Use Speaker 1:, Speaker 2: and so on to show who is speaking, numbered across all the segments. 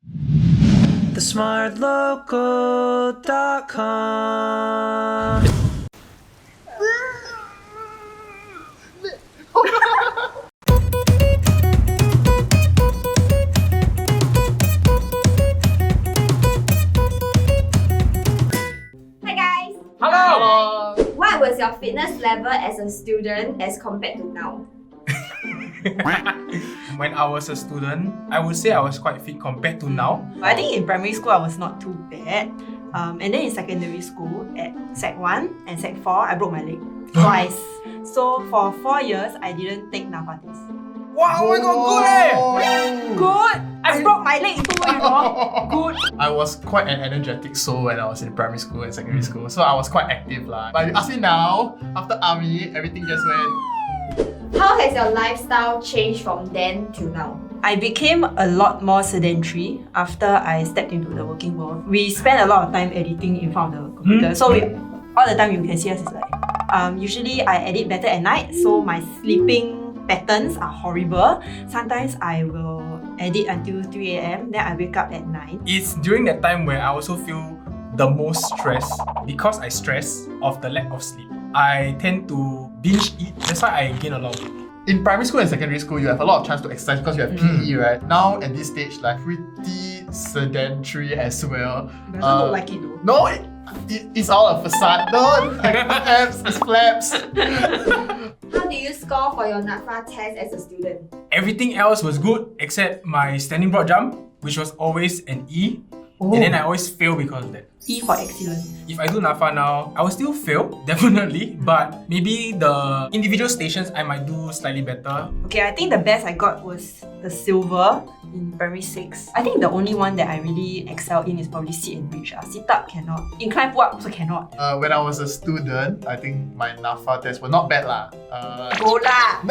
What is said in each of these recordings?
Speaker 1: TheSmartLocal.com.
Speaker 2: Hi guys!
Speaker 3: Hello!
Speaker 2: What was your fitness level as a student as compared to now?
Speaker 3: When I was a student, I would say I was quite fit compared to now.
Speaker 4: I think in primary school I was not too bad. And then in secondary school at Sec 1 and Sec 4, I broke my leg twice. So for 4 years, I didn't take NAPFA Test.
Speaker 3: Wow, oh my god, good eh!
Speaker 4: Good! I broke my leg too, you know. Good.
Speaker 5: I was quite an energetic soul when I was in primary school and secondary school, so I was quite active lah. But you ask me now, after army, everything just went.
Speaker 2: How has your lifestyle changed from then to now?
Speaker 4: I became a lot more sedentary after I stepped into the working world. We spend a lot of time editing in front of the computer. So all the time you can see us is like, usually I edit better at night, so my sleeping patterns are horrible. Sometimes I will edit until 3 a.m, then I wake up at 9.
Speaker 3: It's during that time where I also feel the most stress because I stress of the lack of sleep. I tend to binge eat, that's why I gain a lot of weight.
Speaker 5: In primary school and secondary school, you have a lot of chance to exercise because you have PE, right? Now at this stage, like pretty sedentary as well.
Speaker 4: It doesn't look like it though.
Speaker 5: No, it's all a facade. No, abs, it's flaps.
Speaker 2: How do you score for your NAPFA test as a student?
Speaker 3: Everything else was good except my standing broad jump, which was always an E. And then I always fail because of that.
Speaker 4: E for excellent.
Speaker 3: If I do NAPFA now, I will still fail, definitely. But maybe the individual stations I might do slightly better.
Speaker 4: Okay, I think the best I got was the silver in primary 6. I think the only one that I really excel in is probably sit and reach. Sit up cannot. Incline pull up also cannot.
Speaker 5: When I was a student, I think my NAPFA tests were not bad lah.
Speaker 4: Go lah!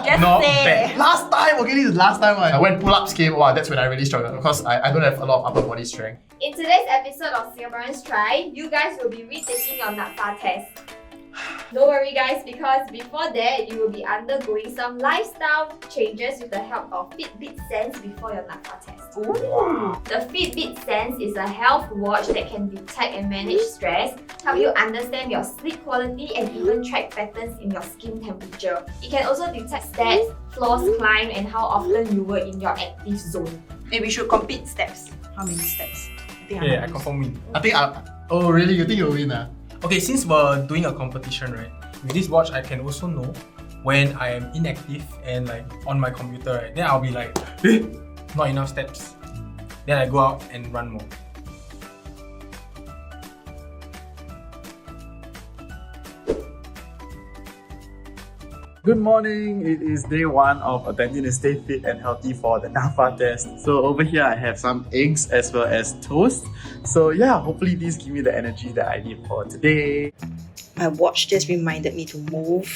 Speaker 4: Just
Speaker 3: Not
Speaker 4: say!
Speaker 3: bad.
Speaker 5: Last time, okay, this is last time. When pull-ups came, wow, that's when I really struggled because I don't have a lot of upper body strength.
Speaker 2: In today's episode of Singaporeans Try, you guys will be retaking your NAPFA test. Don't worry guys, because before that, you will be undergoing some lifestyle changes with the help of Fitbit Sense before your NAPFA test.
Speaker 4: Ooh.
Speaker 2: The Fitbit Sense is a health watch that can detect and manage stress, help you understand your sleep quality and even track patterns in your skin temperature. It can also detect steps, floors climbed and how often you were in your active zone.
Speaker 4: Hey, we should compete steps. How many steps?
Speaker 3: Yeah, I confirm win.
Speaker 5: I think oh really? You think you'll win?
Speaker 3: Okay, since we're doing a competition, right? With this watch, I can also know when I am inactive and like on my computer, right? Then I'll be like, not enough steps. Then I go out and run more.
Speaker 6: Good morning, it is day 1 of attempting to stay fit and healthy for the NAPFA test. So over here I have some eggs as well as toast. So yeah, hopefully these give me the energy that I need for today.
Speaker 4: My watch just reminded me to move.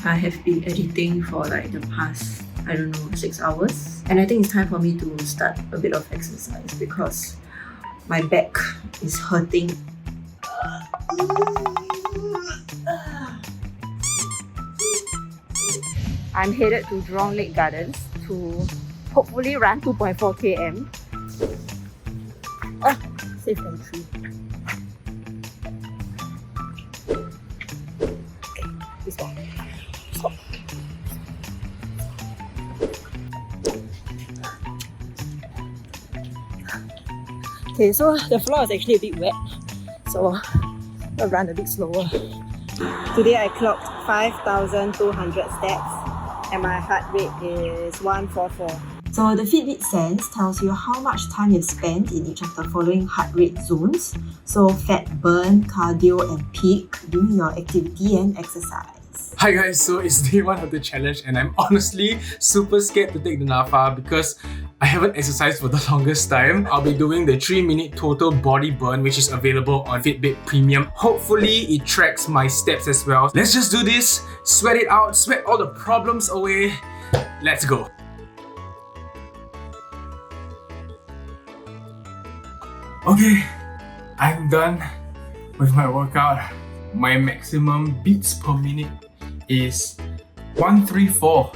Speaker 4: I have been editing for like the past, 6 hours. And I think it's time for me to start a bit of exercise because my back is hurting.
Speaker 7: I'm headed to Jurong Lake Gardens to hopefully run 2.4 km. Safe entry. Okay, this one. Stop. Okay, so the floor is actually a bit wet, so I'll run a bit slower. Today I clocked 5,200 steps. And my heart rate is 144.
Speaker 4: So the Fitbit Sense tells you how much time you've spent in each of the following heart rate zones. So fat burn, cardio and peak during your activity and exercise.
Speaker 3: Hi guys, so it's day 1 of the challenge and I'm honestly super scared to take the NAPFA because I haven't exercised for the longest time. I'll be doing the 3-minute total body burn, which is available on Fitbit Premium. Hopefully it tracks my steps as well. Let's just do this, sweat it out, sweat all the problems away. Let's go. Okay, I'm done with my workout. My maximum beats per minute is 134.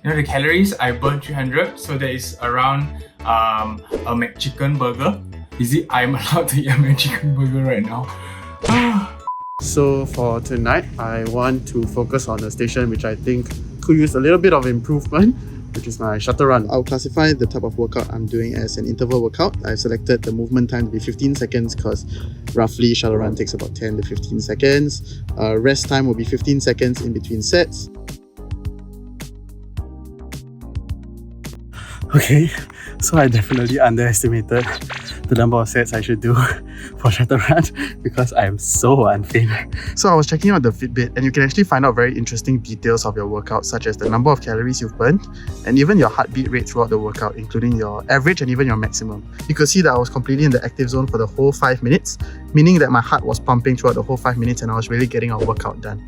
Speaker 3: You know the calories, I burned 300, so that is around a McChicken burger. Is it I'm allowed to eat a McChicken burger right now?
Speaker 6: So for tonight, I want to focus on a station which I think could use a little bit of improvement, which is my shuttle run. I'll classify the type of workout I'm doing as an interval workout. I've selected the movement time to be 15 seconds because roughly shuttle run takes about 10 to 15 seconds. Rest time will be 15 seconds in between sets. Okay, so I definitely underestimated the number of sets I should do for shuttle run because I'm so unfit. So I was checking out the Fitbit and you can actually find out very interesting details of your workout, such as the number of calories you've burned and even your heartbeat rate throughout the workout, including your average and even your maximum. You could see that I was completely in the active zone for the whole 5 minutes, meaning that my heart was pumping throughout the whole 5 minutes and I was really getting our workout done.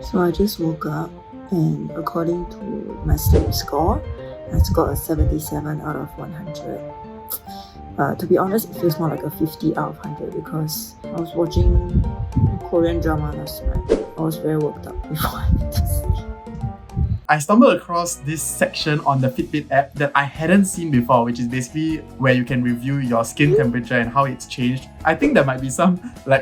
Speaker 7: So I just woke up and according to my sleep score, I scored a 77 out of 100. To be honest, it feels more like a 50 out of 100 because I was watching Korean drama last night. I was very worked up before I went to sleep.
Speaker 6: I stumbled across this section on the Fitbit app that I hadn't seen before, which is basically where you can review your skin temperature and how it's changed. I think there might be some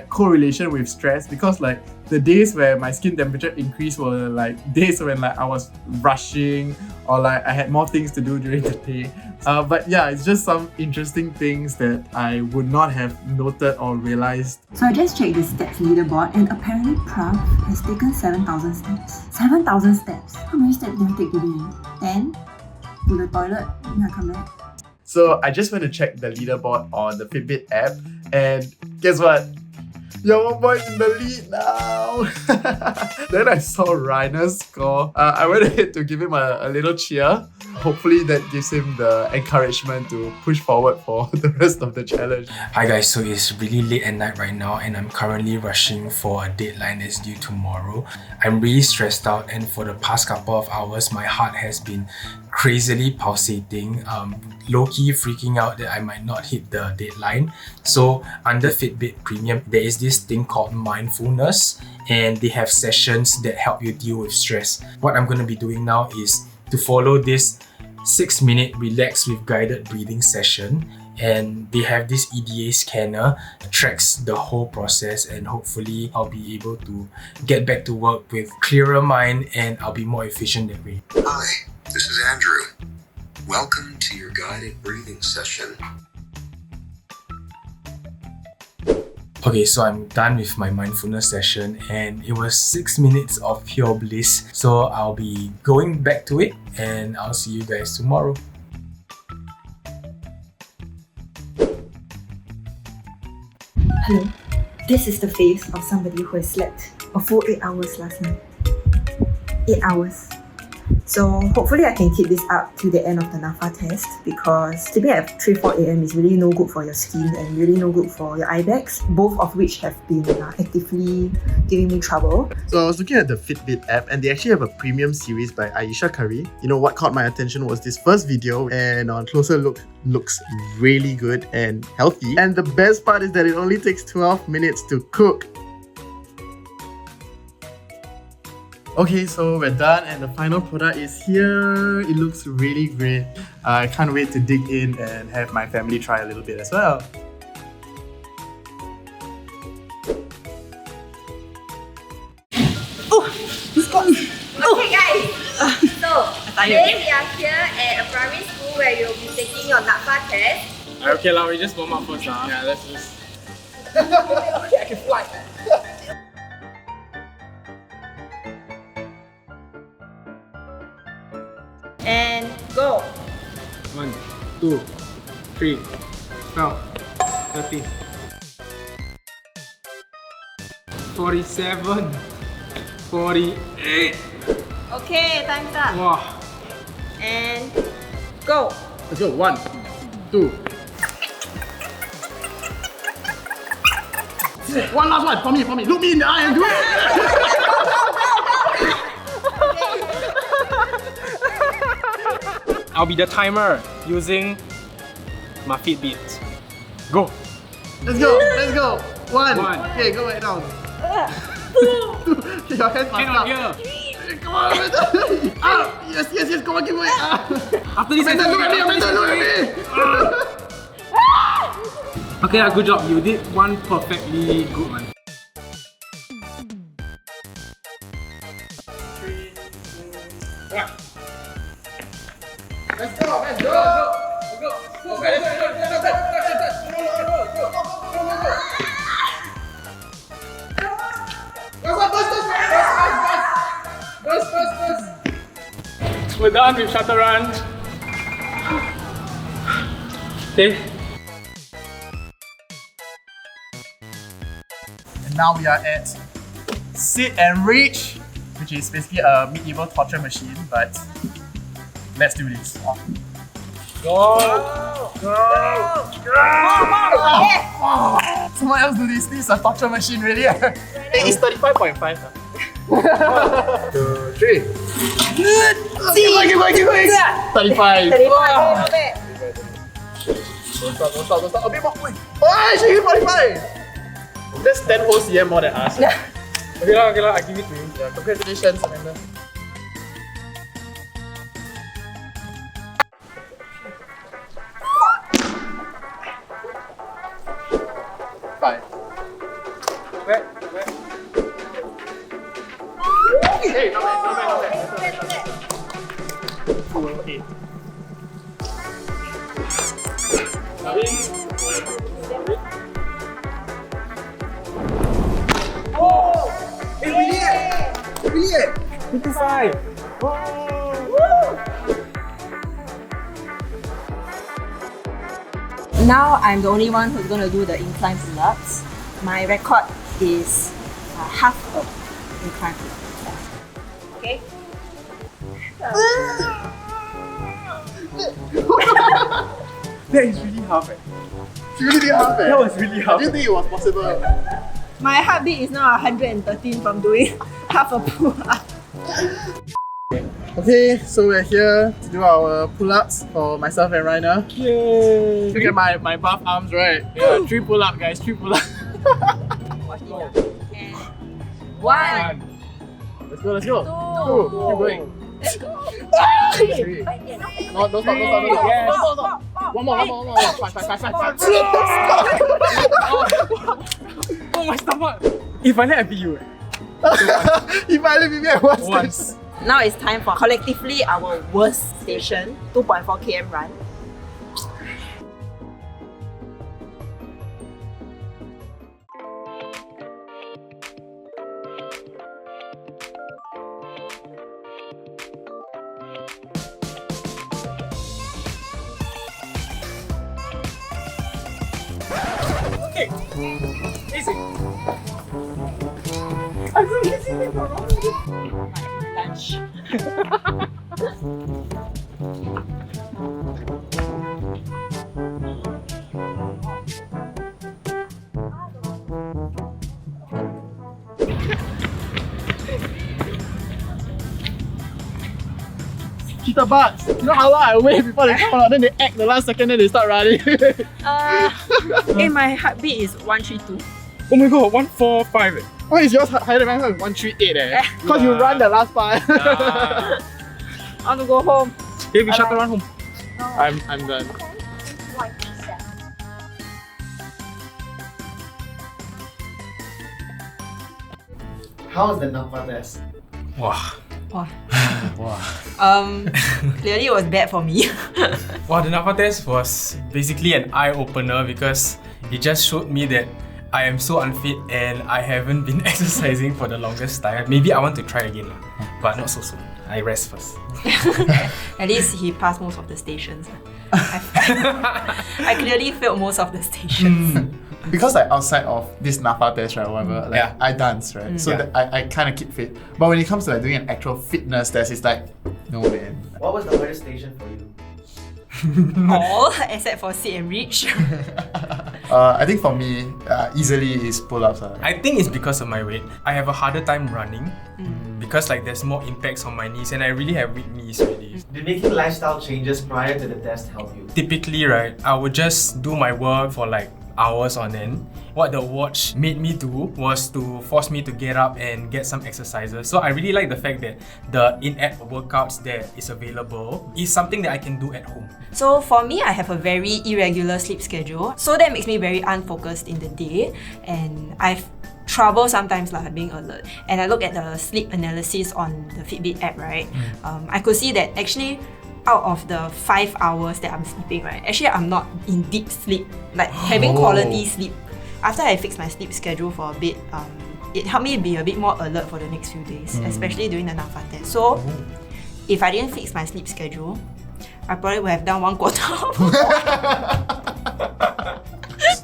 Speaker 6: correlation with stress because the days where my skin temperature increased were days when I was rushing or I had more things to do during the day. But yeah, it's just some interesting things that I would not have noted or realized.
Speaker 7: So I just checked the steps leaderboard and apparently Prav has taken 7,000 steps. 7,000 steps? How many steps did I take today? 10? To the toilet? Then I come back.
Speaker 6: So I just went to check the leaderboard on the Fitbit app and guess what? Your boy's in the lead now! Then I saw Rainer's score. I went ahead to give him a little cheer. Hopefully that gives him the encouragement to push forward for the rest of the challenge.
Speaker 3: Hi guys, so it's really late at night right now and I'm currently rushing for a deadline that's due tomorrow. I'm really stressed out and for the past couple of hours my heart has been crazily pulsating, low-key freaking out that I might not hit the deadline. So under Fitbit Premium, there is this thing called mindfulness and they have sessions that help you deal with stress. What I'm going to be doing now is to follow this 6-minute relax with guided breathing session, and they have this EDA scanner that tracks the whole process and hopefully I'll be able to get back to work with clearer mind and I'll be more efficient that way.
Speaker 1: Hi, this is Andrew. Welcome to your guided breathing session.
Speaker 3: Okay, so I'm done with my mindfulness session and it was 6 minutes of pure bliss. So I'll be going back to it and I'll see you guys tomorrow.
Speaker 7: Hello, this is the face of somebody who has slept a full 8 hours last night. 8 hours. So hopefully I can keep this up to the end of the NAPFA test because sleeping at 3-4 AM is really no good for your skin and really no good for your eye bags, both of which have been actively giving me trouble.
Speaker 6: So I was looking at the Fitbit app and they actually have a premium series by Aisha Curry. You know what caught my attention was this first video and on closer look looks really good and healthy. And the best part is that it only takes 12 minutes to cook. Okay, so we're done and the final product is here. It looks really great. I can't wait to dig in and have my family try a little bit as well.
Speaker 2: Okay guys, so today we are here at a primary school where you'll be taking your NAPFA test.
Speaker 3: Okay, we just warm up first. Yeah, let's just...
Speaker 5: Okay, I can fly.
Speaker 7: And go!
Speaker 3: 1, 2, 3, 12, 13, 47, 48.
Speaker 7: Okay, time's up.
Speaker 3: Wow.
Speaker 7: And go!
Speaker 6: Let's go. 1, 2. One last one for me. Look me in the eye and do it.
Speaker 3: I'll be the timer using my Fitbit. Go!
Speaker 6: Let's go. 1.
Speaker 3: One.
Speaker 6: Okay, go right now. 2. Your hands must
Speaker 3: Hand on
Speaker 6: up.
Speaker 3: here.
Speaker 5: Come on, Amanda! Yes, come on, keep going!
Speaker 3: After this,
Speaker 5: Amanda, look at me!
Speaker 3: Okay, good job. You did one perfectly good one. 3, 2, 1.
Speaker 5: Let's go!
Speaker 3: We're done with shuttle run. Okay.
Speaker 5: And now we are at Sit and Reach, which is basically a medieval torture machine, but let's do this.
Speaker 3: Go!
Speaker 5: Someone else do this. This is a torture machine, really. Hey, it's 35.5. 2, 3. Keep going. 35. Don't stop. A bit more. Oh, she hit 45. That's 10 whole cm more than us.
Speaker 3: Okay lah, I give it to you.
Speaker 5: Yeah, congratulations, Amanda. Five.
Speaker 3: Where?
Speaker 5: Hey, not bad. Okay.
Speaker 3: Oh! Really? 55!
Speaker 7: Now I'm the only one who's going to do the incline pull-ups. My record is half of incline pull-ups. Okay?
Speaker 6: That is really half.
Speaker 5: She really did half.
Speaker 6: That was really
Speaker 5: I
Speaker 6: half.
Speaker 5: didn't think it was possible.
Speaker 7: My heartbeat is now 113 from doing half a pull-up.
Speaker 5: Okay, so we're here to do our pull-ups for myself and Rainer.
Speaker 3: Yay!
Speaker 5: Look at my buff arms, right? Yeah, 3 pull-ups, guys. 3 pull-ups.
Speaker 7: One.
Speaker 5: Let's go. 2. Keep going.
Speaker 7: Let's go.
Speaker 5: 3. No, don't stop.
Speaker 3: Yes.
Speaker 5: Stop. One more. 5.
Speaker 3: Oh, my stomach! If I let I beat you.
Speaker 5: If I leave me at one
Speaker 3: Once.
Speaker 5: stage.
Speaker 7: Now it's time for collectively our worst station, 2.4 km run.
Speaker 3: Okay. Easy.
Speaker 7: Lunch.
Speaker 5: Cheetah butts. You know how long I wait before they come out, then they act the last second, then they start running.
Speaker 7: Hey, my heartbeat is 132.
Speaker 3: Oh my god, 145.
Speaker 5: Why is yours higher than mine? 138 Because you run the last part.
Speaker 3: Ah.
Speaker 7: I want to go home.
Speaker 3: Okay, we shuttle run home.
Speaker 5: I'm done. How was the NAPFA test?
Speaker 3: Wow.
Speaker 7: Clearly it was bad for me.
Speaker 3: Wow, the NAPFA test was basically an eye-opener because it just showed me that I am so unfit and I haven't been exercising for the longest time. Maybe I want to try again, but not so soon. I rest first.
Speaker 7: At least he passed most of the stations. I clearly failed most of the stations.
Speaker 5: Because like outside of this NAPFA test, right, whatever, like I dance, right? So that I kind of keep fit. But when it comes to like doing an actual fitness test, it's like, no man.
Speaker 8: What was the hardest station for you?
Speaker 7: All except for sit and reach.
Speaker 5: I think for me, easily is pull-ups.
Speaker 3: I think it's because of my weight. I have a harder time running because like there's more impacts on my knees and I really have weak knees really.
Speaker 8: Did making lifestyle changes prior to the test help you?
Speaker 3: Typically, right, I would just do my work for like hours on end. What the watch made me do was to force me to get up and get some exercises. So I really like the fact that the in-app workouts that is available is something that I can do at home.
Speaker 4: So for me, I have a very irregular sleep schedule. So that makes me very unfocused in the day, and I've trouble sometimes being alert. And I look at the sleep analysis on the Fitbit app, right? I could see that actually out of the 5 hours that I'm sleeping, right, actually I'm not in deep sleep, like having quality sleep. After I fixed my sleep schedule for a bit, it helped me be a bit more alert for the next few days, especially during the NAPFA test. So if I didn't fix my sleep schedule, I probably would have done 1/4.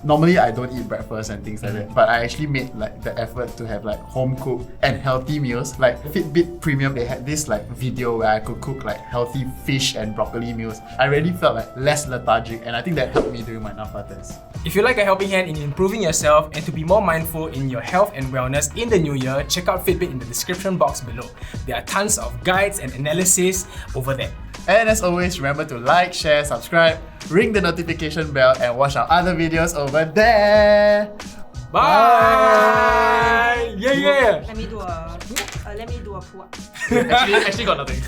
Speaker 5: Normally I don't eat breakfast and things like that, but I actually made like the effort to have like home cooked and healthy meals. Like Fitbit Premium, they had this like video where I could cook like healthy fish and broccoli meals. I really felt like less lethargic, and I think that helped me during my NAPFA test.
Speaker 3: If you like a helping hand in improving yourself and to be more mindful in your health and wellness in the new year, check out Fitbit in the description box below. There are tons of guides and analysis over there.
Speaker 5: And as always, remember to like, share, subscribe, ring the notification bell, and watch our other videos over there.
Speaker 3: Bye! Yeah!
Speaker 4: Let me do a pull-up.
Speaker 5: Actually got nothing.